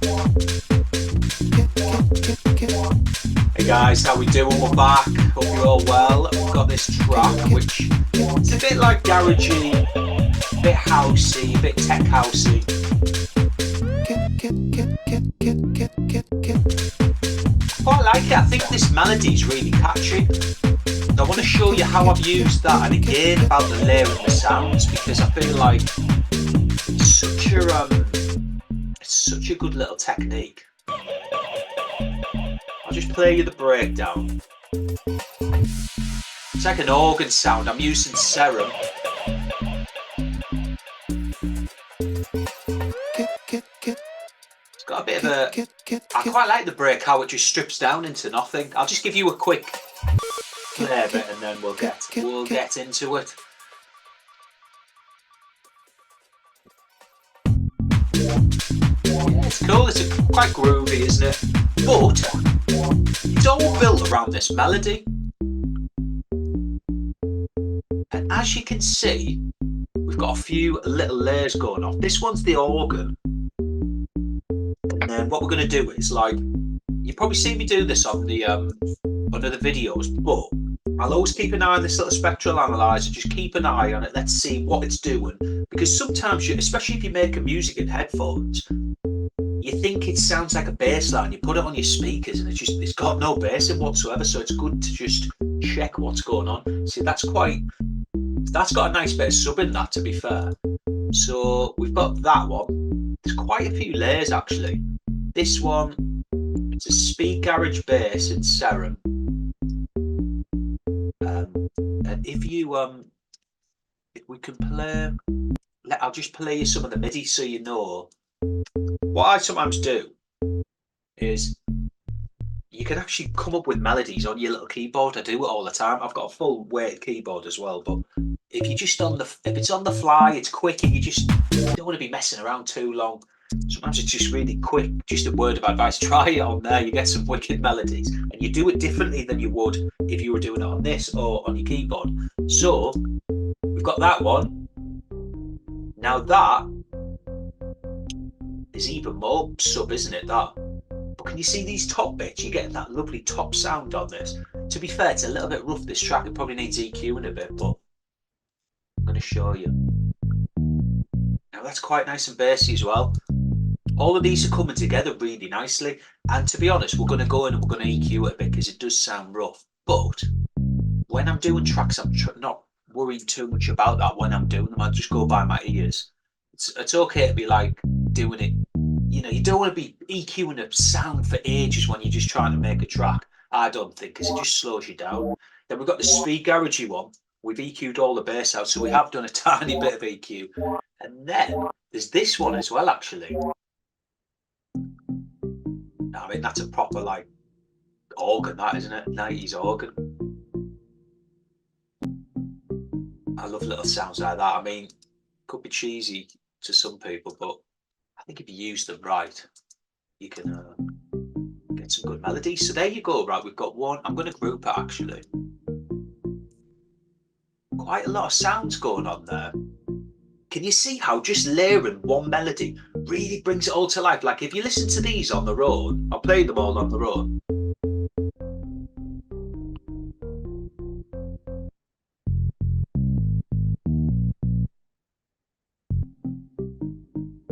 Hey guys, how we doing? We're back. Hope you're all well. We've got this track which is a bit like garagey, a bit housey, a bit tech housey. I quite like it. I think this melody is really catchy. I want to show you how I've used that, and again about the layering the sounds, because I feel like it's such a good little technique. I'll just play you the breakdown. It's like an organ sound. I'm using Serum. It's got a bit of a... I quite like the break, how it just strips down into nothing. I'll just give you a quick play of it and then we'll get into it. Yeah, it's cool. It's quite groovy, isn't it? But it's all built around this melody. And as you can see, we've got a few little layers going off. This one's the organ. And then what we're going to do is, like, you probably see me do this on the other videos, but I'll always keep an eye on this little spectral analyzer. Just keep an eye on it. Let's see what it's doing. Because sometimes, especially if you're making music in headphones, you think it sounds like a bass line. You put it on your speakers and it's got no bass in whatsoever. So it's good to just check what's going on. See, that's got a nice bit of sub in that, to be fair. So we've got that one. There's quite a few layers actually. This one, it's a speed garage bass in Serum. And if we can play, I'll just play you some of the MIDI so you know. What I sometimes do is you can actually come up with melodies on your little keyboard. I do it all the time. I've got a full weighted keyboard as well, but if it's on the fly, it's quick, and you don't want to be messing around too long. Sometimes it's just really quick. Just a word of advice: try it on there. You get some wicked melodies, and you do it differently than you would if you were doing it on this or on your keyboard. So we've got that one. Now that is even more sub, isn't it? That. But can you see these top bits? You're getting that lovely top sound on this. To be fair, it's a little bit rough, this track. It probably needs EQing a bit, but I'm going to show you. Now that's quite nice and bassy as well. All of these are coming together really nicely. And to be honest, we're going to go in and we're going to EQ it a bit because it does sound rough. But when I'm doing tracks, I'm not worrying too much about that when I'm doing them. I just go by my ears. It's okay to be like doing it. You know, you don't want to be EQing a sound for ages when you're just trying to make a track. I don't think, because it just slows you down. Then we've got the speed garagey one. We've EQ'd all the bass out, so we have done a tiny bit of EQ. And then there's this one as well, actually. I mean, that's a proper, like, organ, that, isn't it? 90s organ. I love little sounds like that. I mean, could be cheesy to some people, but I think if you use them right, you can get some good melodies. So there you go. Right, we've got one. I'm going to group it, actually. Quite a lot of sounds going on there. Can you see how just layering one melody really brings it all to life? Like, if you listen to these on their own, I'll play them all on their own.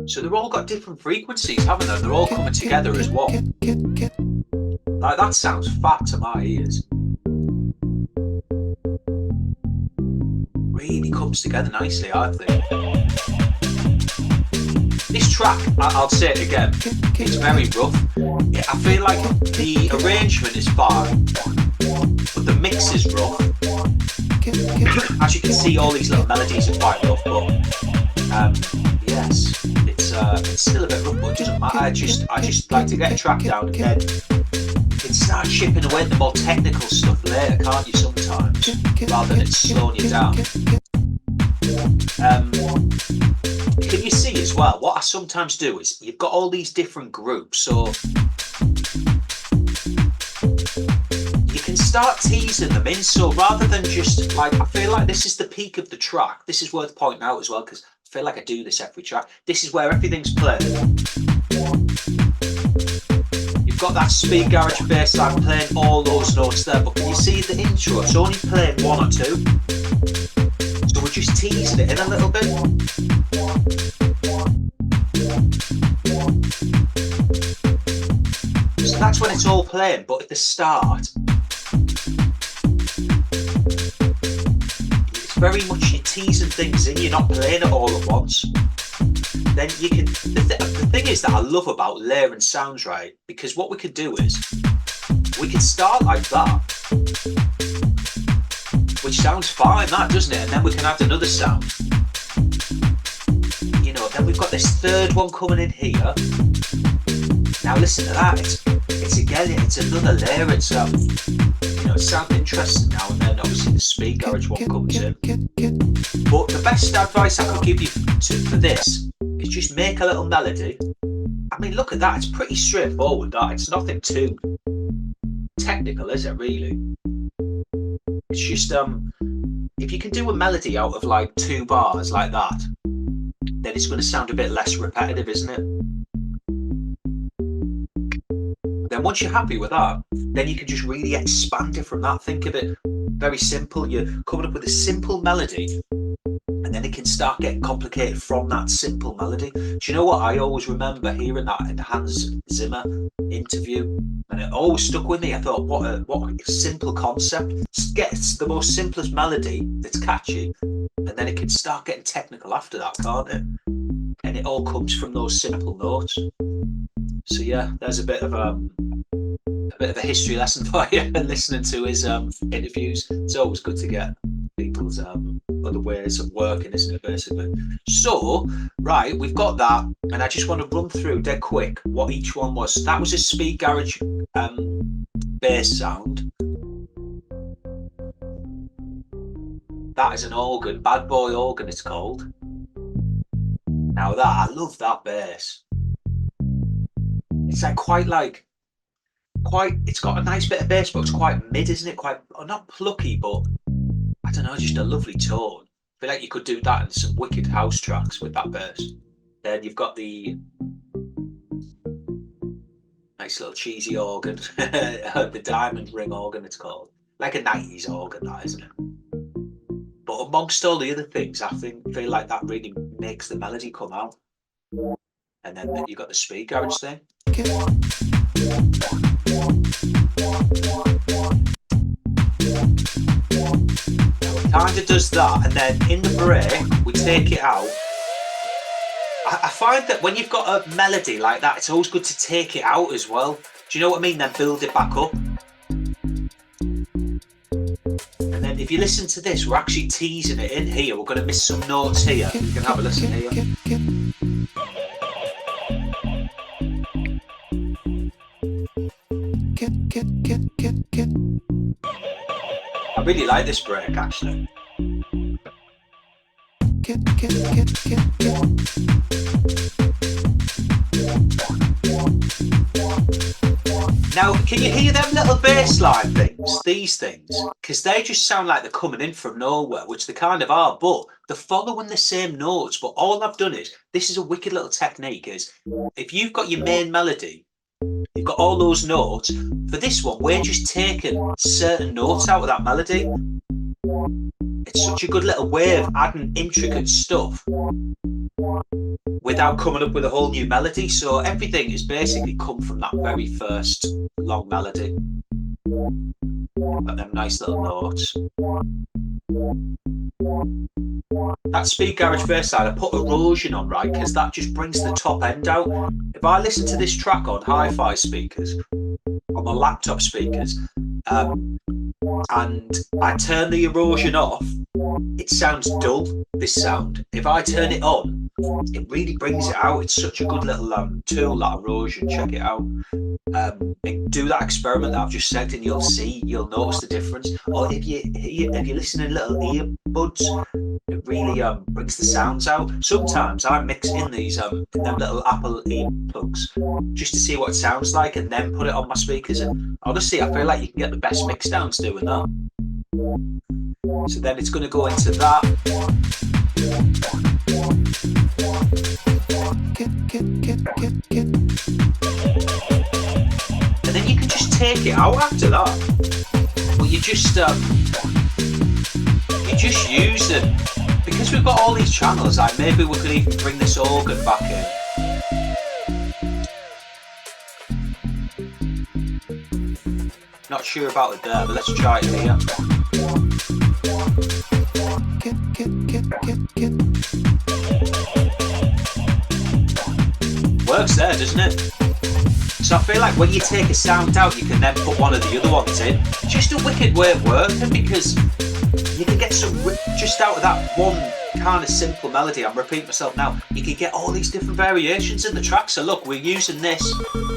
So they've all got different frequencies, haven't they? They're all coming together as one. Like, that sounds fat to my ears. Really comes together nicely, I think. This track, I'll say it again, it's very rough. I feel like the arrangement is fine, but the mix is rough. As you can see, all these little melodies are quite rough, but yes, it's still a bit rough, but it doesn't matter. I just like to get a track down and then it starts chipping away at the more technical stuff later, can't you, sometimes, rather than it slowing you down. Can you see as well, what I sometimes do is, you've got all these different groups, so you can start teasing them in, so rather than just, like, I feel like this is the peak of the track. This is worth pointing out as well, because I feel like I do this every track. This is where everything's played. got that speed garage bass line playing all those notes there, but can you see the intro? It's only playing one or two. So we're just teasing it in a little bit. So that's when it's all playing, but at the start, it's very much you're teasing things in, you're not playing it all at once. Then you can, the thing is that I love about layering sounds, right? Because what we could do is, we could start like that, which sounds fine, that, doesn't it? And then we can add another sound. You know, then we've got this third one coming in here. Now listen to that, it's another layer, it sounds interesting now, and then obviously the speed garage one comes in. But the best advice I could give you for this is just make a little melody. I mean, look at that, it's pretty straightforward, that. It's nothing too technical, is it, really? It's just, if you can do a melody out of like 2 bars like that, then it's going to sound a bit less repetitive, isn't it? Then once you're happy with that, then you can just really expand it from that. Think of it very simple. You're coming up with a simple melody, and then it can start getting complicated from that simple melody. Do you know what? I always remember hearing that in the Hans Zimmer interview, and it always stuck with me. I thought, what a simple concept. Get the most simplest melody that's catchy, and then it can start getting technical after that, can't it? And it all comes from those simple notes. So yeah, there's a bit of a history lesson for you listening to his interviews. It's always good to get people's other ways of working, isn't it, basically? So, right, we've got that, and I just want to run through dead quick what each one was. That was a speed garage bass sound. That is an organ, Bad Boy Organ it's called. Now that, I love that bass. It's like it's got a nice bit of bass, but it's quite mid, isn't it? Quite, not plucky, but I don't know, just a lovely tone. I feel like you could do that in some wicked house tracks with that bass. Then you've got the nice little cheesy organ, the diamond ring organ it's called. Like a 90s organ, that, isn't it? But amongst all the other things, I feel like that really makes the melody come out. And then you've got the speed garage thing. It kind of does that, and then in the break we take it out. I find that when you've got a melody like that, it's always good to take it out as well. Do you know what I mean? Then build it back up. And then if you listen to this, we're actually teasing it in here. We're going to miss some notes here. You can have a listen here. I really like this break, actually. Now, can you hear them little bass line things, these things? Because they just sound like they're coming in from nowhere, which they kind of are, but they're following the same notes. But all I've done is, this is a wicked little technique, is if you've got your main melody, you've got all those notes. For this one, we're just taking certain notes out of that melody. It's such a good little way of adding intricate stuff without coming up with a whole new melody. So everything is basically come from that very first long melody. Got them nice little notes. That speed garage bass side, I put erosion on, right, because that just brings the top end out. If I listen to this track on hi-fi speakers, on my laptop speakers, and I turn the erosion off, it sounds dull, this sound. If I turn it on, it really brings it out. It's such a good little tool, that erosion. Check it out. Do that experiment that I've just said, and you'll notice the difference. Or if you listen in little earbuds, it really brings the sounds out. Sometimes I mix in these in them little Apple earplugs just to see what it sounds like, and then put it on my speakers. And honestly, I feel like you can get the best mix downs doing that. So then it's going to go into that. and then you can just take it out after that. But you just use it, because we've got all these channels. Like maybe we could even bring this organ back in. Not sure about it there, but let's try it here. Works there, doesn't it? So I feel like when you take a sound out, you can then put one of the other ones in. Just a wicked way of working, because you can get some, just out of that one kind of simple melody, I'm repeating myself now, you can get all these different variations in the track. So look, we're using this.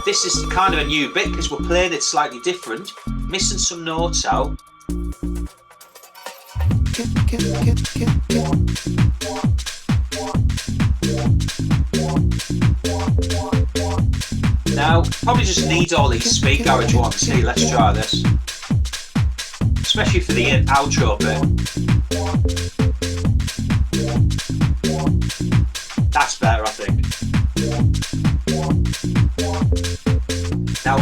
This is kind of a new bit because we're playing it slightly different, missing some notes out. Now, probably just need all these speed garage ones. Hey, let's try this. Especially for the outro bit. That's better, I think. Now,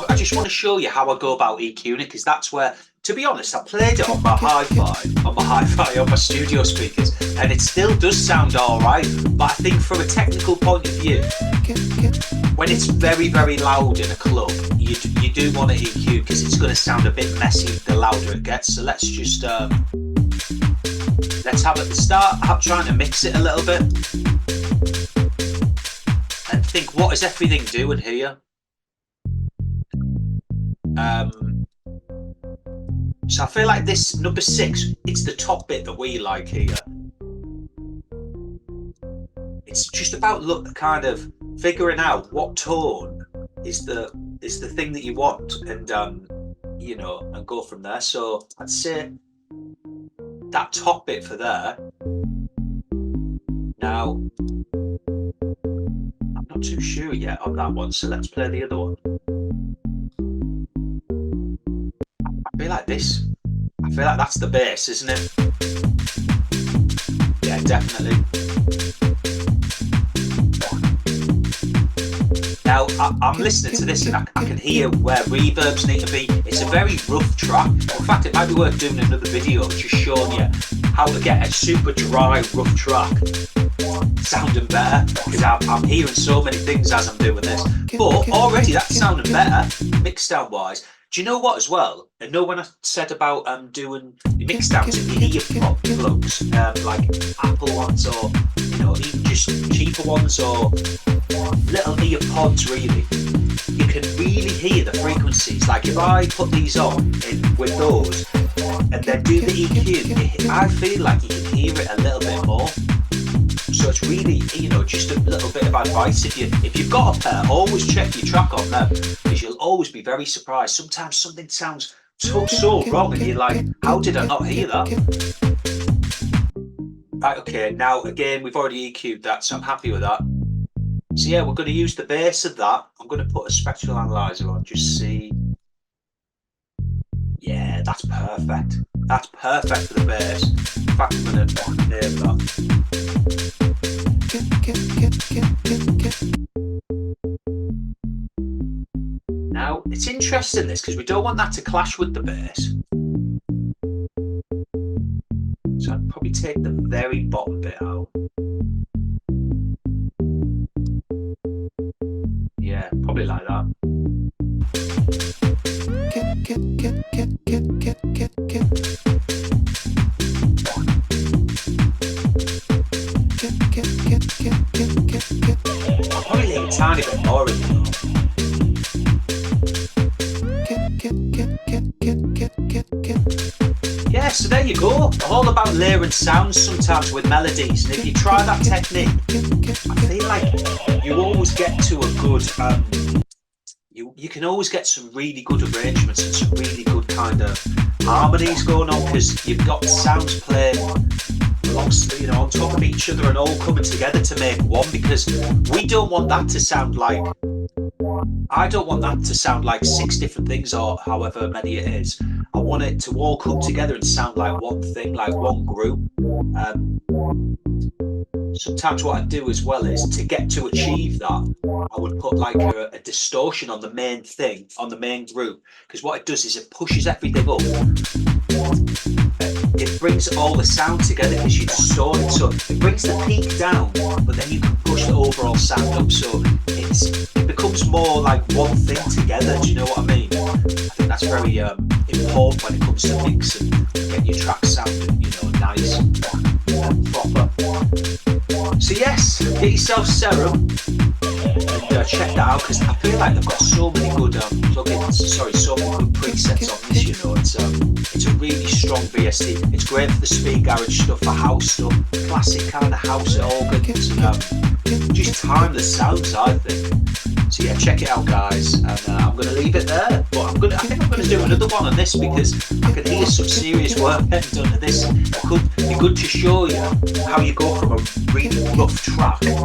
I just want to show you how I go about EQing it, because that's where, to be honest, I played it on my hi-fi, on my studio speakers, and it still does sound alright, but I think from a technical point of view, when it's very, very loud in a club, you do want to EQ, because it's going to sound a bit messy the louder it gets. So let's just, let's have at the start, I'm trying to mix it a little bit, and think, what is everything doing here? So I feel like this number 6, it's the top bit that we like here. It's just about kind of figuring out what tone is the thing that you want, and you know, and go from there. So I'd say that top bit for there. Now I'm not too sure yet on that one, so let's play the other one. I feel like this. I feel like that's the bass, isn't it? Yeah, definitely. Now, I'm listening to this and I can hear where reverbs need to be. It's a very rough track. In fact, it might be worth doing another video just showing you how to get a super dry, rough track sounding better, because I'm hearing so many things as I'm doing this. But already that's sounding better, mix down wise. Do you know what as well? I know when I said about doing mix downs in your ear plugs, like Apple ones, or you know, even just cheaper ones, or little ear pods, really, you can really hear the frequencies. Like if I put these on with those and then do the EQ, I feel like you can hear it a little bit more. So it's really, you know, just a little bit of advice. If you've got a pair, always check your track on them, because you'll always be very surprised. Sometimes something sounds so wrong and you're like, how did I not hear that? Right, okay, now again, we've already EQ'd that, so I'm happy with that. So yeah, we're going to use the bass of that. I'm going to put a spectral analyzer on, just see. Yeah, that's perfect. That's perfect for the bass. In fact, I'm going to name that. Now, it's interesting this, because we don't want that to clash with the bass. So I'd probably take the very bottom bit out. Yeah, probably like that. I'll probably leave a tiny bit more in there. Yeah, so there you go. All about layering sounds sometimes with melodies, and if you try that technique, I feel like you always get to a good, you can always get some really good arrangements and some really good kind of harmonies going on, because you've got sounds playing you know, on top of each other and all coming together to make one, because we don't want that to sound like, I don't want that to sound like 6 different things or however many it is. I want it to all come together and sound like one thing, like one group. sometimes what I do as well is to get to achieve that, I would put like a distortion on the main thing, on the main group, because what it does is it pushes everything up. It brings all the sound together because you distort it, so it brings the peak down, but then you can push the overall sound up, so it becomes more like one thing together. Do you know what I mean? I think that's very important when it comes to mixing, getting your track sounding, nice and proper. So yes, get yourself Serum and check that out, because I feel like they've got so many good plugins. Sorry, so many good presets on this. It's a really strong VST. It's great for the speed garage stuff, for house stuff, classic kind of house organs, and just timeless sounds, I think. So yeah, check it out, guys. And I'm going to leave it there. But I think I'm going to do another one on this, because I can hear some serious work getting done to this. It could be good to show you how you go from a really rough track to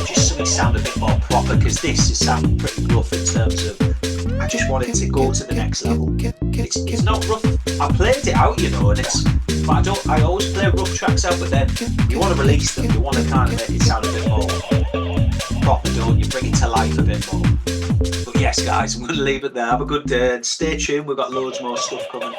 just something sound a bit more proper, because this is sounding pretty rough in terms of, I just want it to go to the next level. It's not rough. I played it out, and but I always play rough tracks out, but then you want to release them, you want to kind of make it sound a bit more proper, don't you? Bring it to life a bit more. But yes, guys, I'm going to leave it there. Have a good day and stay tuned. We've got loads more stuff coming.